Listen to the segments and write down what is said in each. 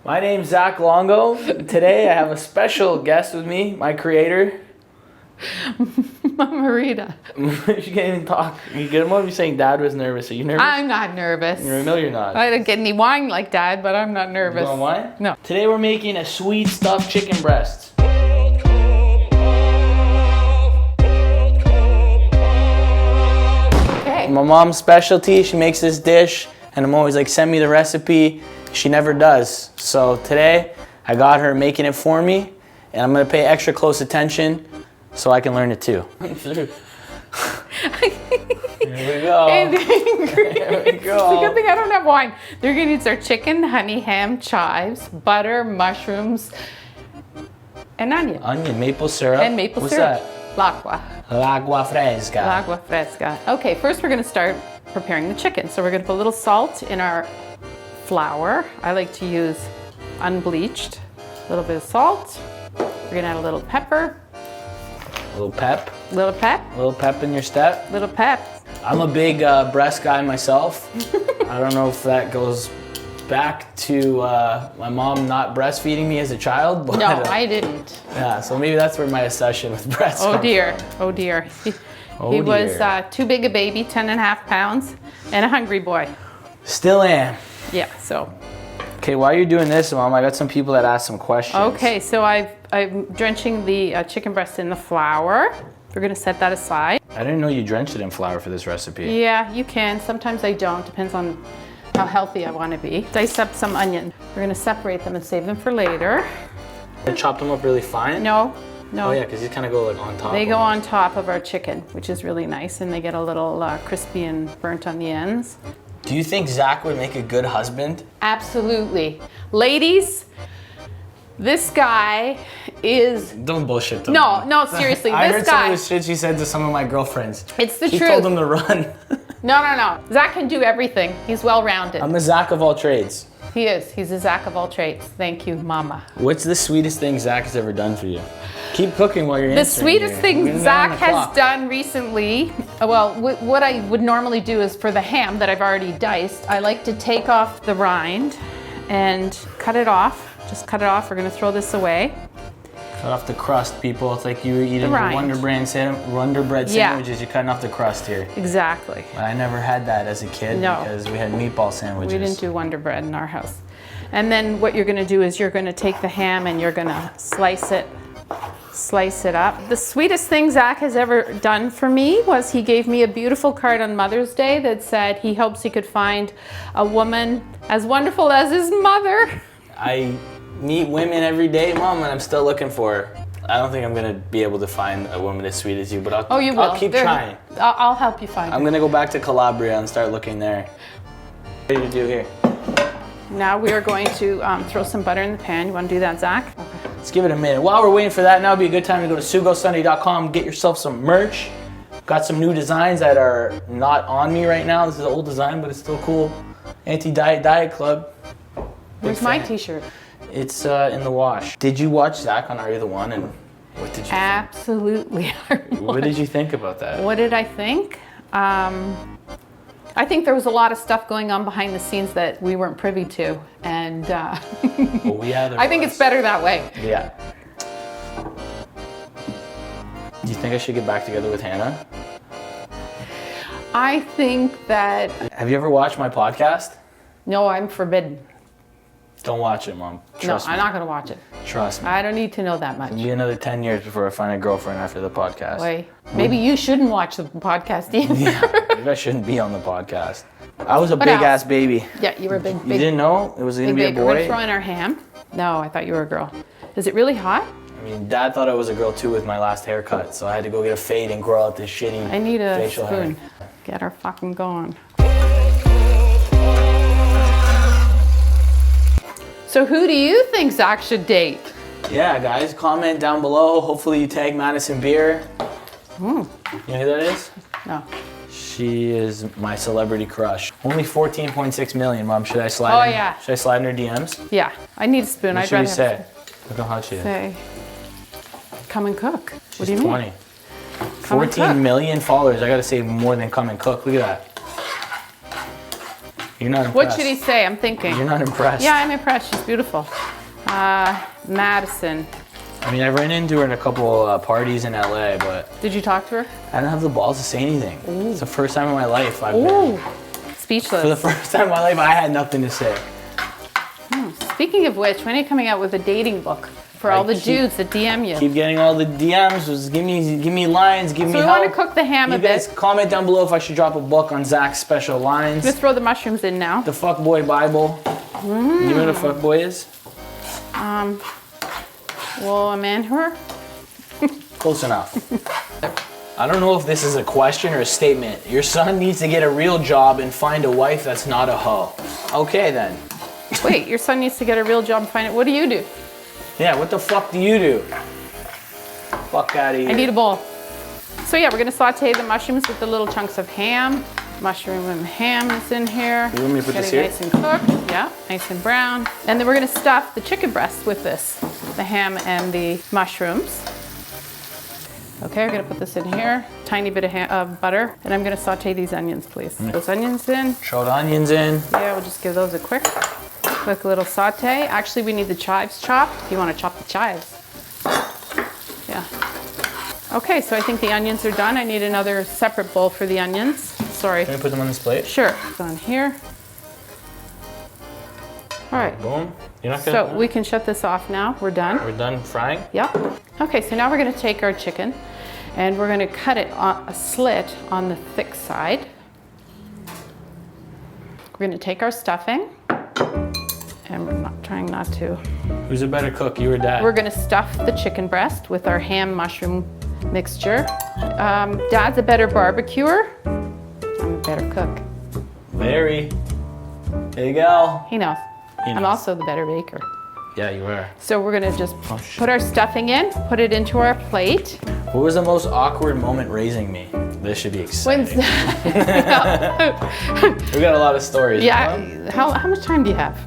My name's Zach Longo. Today I have a special guest with me, my creator. Marita. She can't even talk. You get him over saying Dad was nervous. Are you nervous? I'm not nervous. No, you're not. I didn't get any wine like Dad, but I'm not nervous. You want wine? No. Today we're making a sweet stuffed chicken breast. Okay. My mom's specialty. She makes this dish, and I'm always like, send me the recipe. She never does. So today I got her making it for me, and I'm gonna pay extra close attention so I can learn it too. Here we go. And the ingredients. There we go. It's a good thing I don't have wine. The ingredients are chicken, honey, ham, chives, butter, mushrooms, and onion. Onion, maple syrup. And maple What's syrup. that? L'agua. L'agua fresca. L'agua fresca. Okay, first we're gonna start preparing the chicken. So we're gonna put a little salt in our flour. I like to use unbleached. A little bit of salt. We're gonna add a little pepper. A little pep. Little pep. A little pep in your step. Little pep. I'm a big breast guy myself. I don't know if that goes back to my mom not breastfeeding me as a child. But, No, I didn't. Yeah, so maybe that's where my obsession with breasts Oh comes dear. from. Oh dear. He Oh, was dear. too big a baby, 10.5 pounds, and a hungry boy. Still am. Yeah, so. Okay, while you're doing this, Mom, I got some people that asked some questions. Okay, so I'm drenching the chicken breast in the flour. We're gonna set that aside. I didn't know you drenched it in flour for this recipe. Yeah, you can. Sometimes I don't. Depends on how healthy I want to be. Dice up some onion. We're gonna separate them and save them for later. I chopped them up really fine? No. Oh yeah, because these kind of go like on top. They go on top of our chicken, which is really nice, and they get a little crispy and burnt on the ends. Do you think Zach would make a good husband? Absolutely. Ladies, this guy is... Don't bullshit them. No, seriously, I this heard some guy... of the shit she said to some of my girlfriends. It's the she truth. told them to run. No. Zach can do everything. He's well-rounded. I'm a Zach of all trades. He is. He's a Zach of all trades. Thank you, Mama. What's the sweetest thing Zach has ever done for you? Keep cooking while you're The answering sweetest here. thing We're down Zach the has clock. done recently, well, what I would normally do is for the ham that I've already diced, I like to take off the rind and cut it off. Just cut it off. We're gonna throw this away. Cut off the crust, people. It's like you were eating your rind. Wonder Bread sandwiches. Yeah. You're cutting off the crust here. Exactly. But I never had that as a kid No. because we had meatball sandwiches. We didn't do Wonder Bread in our house. And then what you're gonna do is you're gonna take the ham and you're gonna slice it up. The sweetest thing Zach has ever done for me was he gave me a beautiful card on Mother's Day that said he hopes he could find a woman as wonderful as his mother. I meet women every day, Mom, and I'm still looking for her. I don't think I'm gonna be able to find a woman as sweet as you, but I'll keep trying. I'll help you find I'm her. gonna go back to Calabria and start looking there. What do you do here? Now we are going to throw some butter in the pan. You want to do that, Zach? Okay. Let's give it a minute. While we're waiting for that, now would be a good time to go to SugoSunday.com, get yourself some merch. Got some new designs that are not on me right now. This is an old design, but it's still cool. Anti-Diet Diet Club. Where's my t-shirt? It's in the wash. Did you watch Zach on Are You the One? And what did you Absolutely. think? What did you think about that? What did I think? I think there was a lot of stuff going on behind the scenes that we weren't privy to, and Well, yeah, I think it's better that way. Yeah. Do you think I should get back together with Hannah? I think that, Have you ever watched my podcast? no, I'm forbidden. Don't watch it, Mom. Trust No, me. I'm not going to watch it. Trust me. I don't need to know that much. It'll be another 10 years before I find a girlfriend after the podcast. Wait, maybe you shouldn't watch the podcast either. Yeah, maybe I shouldn't be on the podcast. I was a What big else? ass baby. Yeah, you were a big, You didn't know it was gonna big be a baby. We're going to boy? throw in our ham. No, I thought you were a girl. Is it really hot? I mean, Dad thought I was a girl too with my last haircut, so I had to go get a fade and grow out this shitty I need a facial spoon. hair. Get her fucking going. So who do you think Zach should date? Yeah, guys, comment down below. Hopefully you tag Madison Beer. You know who that is? No. She is my celebrity crush. Only 14.6 million, Mom. Should I slide? Oh, in, yeah. Should I slide in her DMs? Yeah, I need a spoon. What I'd should we rather say? Look how hot she is. say, come and cook. She's What do you mean? 20. Come and 14 cook. million followers. I gotta say more than come and cook. Look at that. You're not impressed. What should he say? I'm thinking. You're not impressed. Yeah, I'm impressed. She's beautiful. Madison. I mean, I ran into her in a couple parties in LA, but Did you talk to her? I don't have the balls to say anything. Ooh. It's the first time in my life I've Ooh. been. Speechless. For the first time in my life, I had nothing to say. Speaking of which, when are you coming out with a dating book for all the dudes that DM you? Keep getting all the DMs. Just give me lines. Give me So we help. want to cook the ham a You guys bit. comment down below if I should drop a book on Zach's special lines. Let's throw the mushrooms in now. The fuckboy Bible. You know what a fuckboy is? Well, a man whore? Close enough. I don't know if this is a question or a statement. Your son needs to get a real job and find a wife that's not a hoe. Okay then. Wait, your son needs to get a real job and find it. What do you do? Yeah, what the fuck do you do? Fuck out of here. I need a bowl. So yeah, we're gonna saute the mushrooms with the little chunks of ham. Mushroom and ham is in here. You want me to put this Getting here? nice and cooked. Yeah, nice and brown. And then we're gonna stuff the chicken breast with this, the ham and the mushrooms. Okay, we're gonna put this in here. Tiny bit of butter. And I'm gonna saute these onions, please. Those onions in. Throw the onions in. Yeah, we'll just give those a quick little saute. Actually, we need the chives chopped. If you want to chop the chives. Yeah. Okay, so I think the onions are done. I need another separate bowl for the onions. Sorry. Can we put them on this plate? Sure. It's on here. All right. Boom. You're not gonna. So we can shut this off now. We're done. We're done frying. Yep. Okay, so now we're going to take our chicken and we're going to cut it on a slit on the thick side. We're going to take our stuffing and we're trying not to. Who's a better cook, you or Dad? We're going to stuff the chicken breast with our ham mushroom mixture. Dad's a better barbecuer. I'm a better cook. Very. There you go. He knows. He I'm knows. also the better baker. Yeah, you are. So we're going to just Oh, shit. put our stuffing in, put it into our plate. What was the most awkward moment raising me? This should be exciting. When's We got a lot of stories. Yeah, how much time do you have?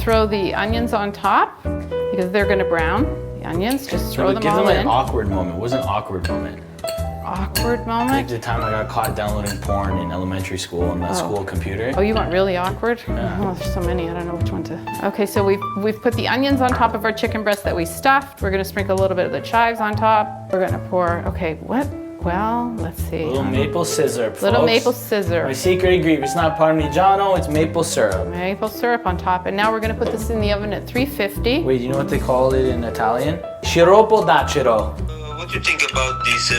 Throw the onions on top because they're gonna brown. The onions, just throw them Give all them an in. awkward moment. What was an awkward moment? Awkward Like moment. the time I got caught downloading porn in elementary school on the school computer. Oh, you want really awkward? Yeah. Oh, there's so many. I don't know which one to. Okay, so we've put the onions on top of our chicken breast that we stuffed. We're gonna sprinkle a little bit of the chives on top. We're gonna pour. Okay, what? Well, let's see. Little maple scissor, folks. Little maple scissor. My secret ingredient. It's not Parmigiano, it's maple syrup. Maple syrup on top, and now we're gonna put this in the oven at 350. Wait, you know what they call it in Italian? Sciroppo d'acero. What do you think about this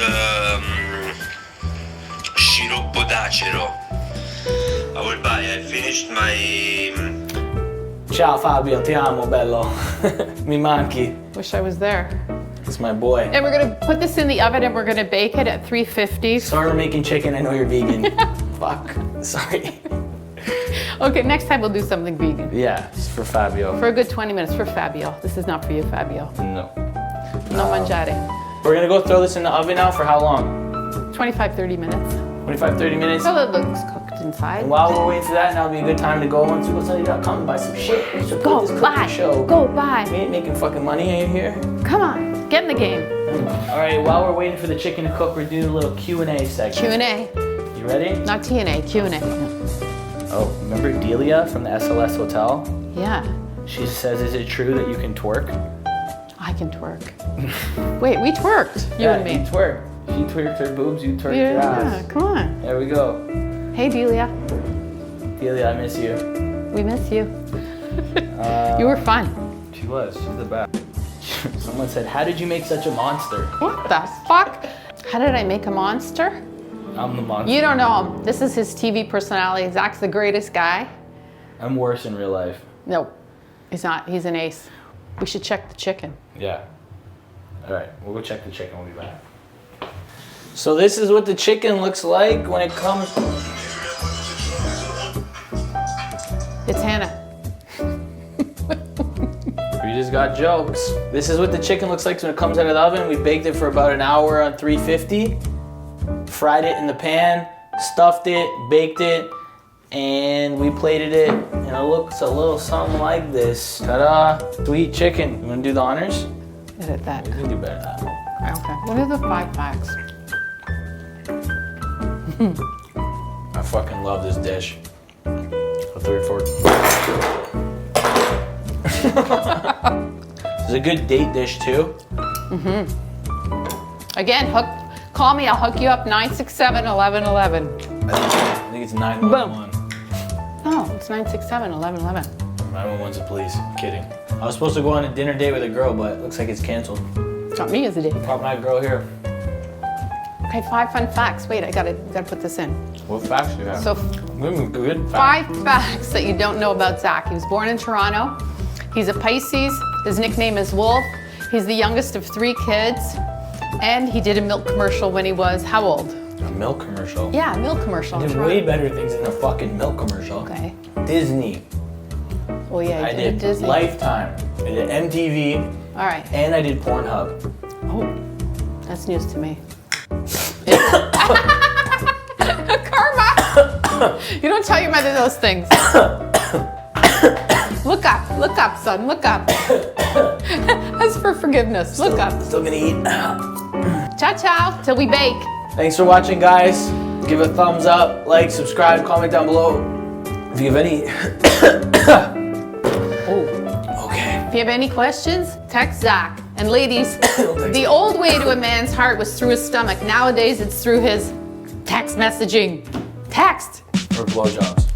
sciroppo d'acero? I will buy. I finished my. Ciao Fabio, ti amo bello. Mi manchi. Wish I was there. It's my boy. And we're gonna put this in the oven and we're gonna bake it at 350. Sorry for making chicken, I know you're vegan. Fuck, sorry. Okay, next time we'll do something vegan. Yeah, it's for Fabio. For a good 20 minutes for Fabio. This is not for you, Fabio. No. No mangiare. We're gonna go throw this in the oven now for how long? 25, 30 minutes. 25, 30 minutes? So it looks cooked inside. And while we're waiting for that, now would be a good time to go on SugoSunny.com and buy some shit. Support this Go cooking buy. show. Go We buy. ain't making fucking money, are you here? Come on, get in the game. All right, while we're waiting for the chicken to cook, we're doing a little Q&A segment. Q&A. You ready? Not TNA, Q&A. Oh, remember Delia from the SLS Hotel? Yeah, She says, is it true that you can twerk? I can twerk. Wait, we twerked, you and You me. twerk. She twerked her boobs, you twerked your Yeah, ass. come on. There we go. Hey, Delia, Delia, I miss you. we miss you. You were fun. She was. She's the best. Someone said, how did you make such a monster? What the fuck? How did I make a monster? I'm the monster. You don't know him. This is his TV personality. Zach's the greatest guy. I'm worse in real life. No, he's not. He's an ace. We should check the chicken. Yeah. All right, we'll go check the chicken. We'll be back. So this is what the chicken looks like when it comes. It's Hannah. We just got jokes. This is what the chicken looks like when it comes out of the oven. We baked it for about an hour on 350. Fried it in the pan, stuffed it, baked it, and we plated it. And it looks a little something like this. Ta-da! Sweet chicken. You wanna do the honors? Edit that. We can do better than that. Okay. What are the 5 packs? I fucking love this dish. third, fourth. It's a good date dish too. Again, call me, I'll hook you up, 967-1111. I think it's 911. Oh, it's 967-1111. 911's the police. I'm kidding. I was supposed to go on a dinner date with a girl, but it looks like it's canceled. Got me as a date. Probably not a girl here. Okay, 5 fun facts. Wait, I gotta put this in. What facts do you have? So, Good facts. 5 facts that you don't know about Zach. He was born in Toronto. He's a Pisces. His nickname is Wolf. He's the youngest of 3 kids. And he did a milk commercial when he was how old? A milk commercial? Yeah, a milk commercial. I did way better things than a fucking milk commercial. Okay. Disney. Well, yeah, I did Disney. Lifetime. I did MTV. All right. And I did Pornhub. Oh, that's news to me. Karma! You don't tell your mother those things. Look up, son, look up. As for forgiveness, look up. Still gonna eat. Ciao, ciao, till we bake. Thanks for watching, guys. Give a thumbs up, like, subscribe, comment down below. If you have any... Okay. If you have any questions, text Zach. And ladies, the old way to a man's heart was through his stomach. Nowadays, it's through his text messaging. Text. Or blowjobs.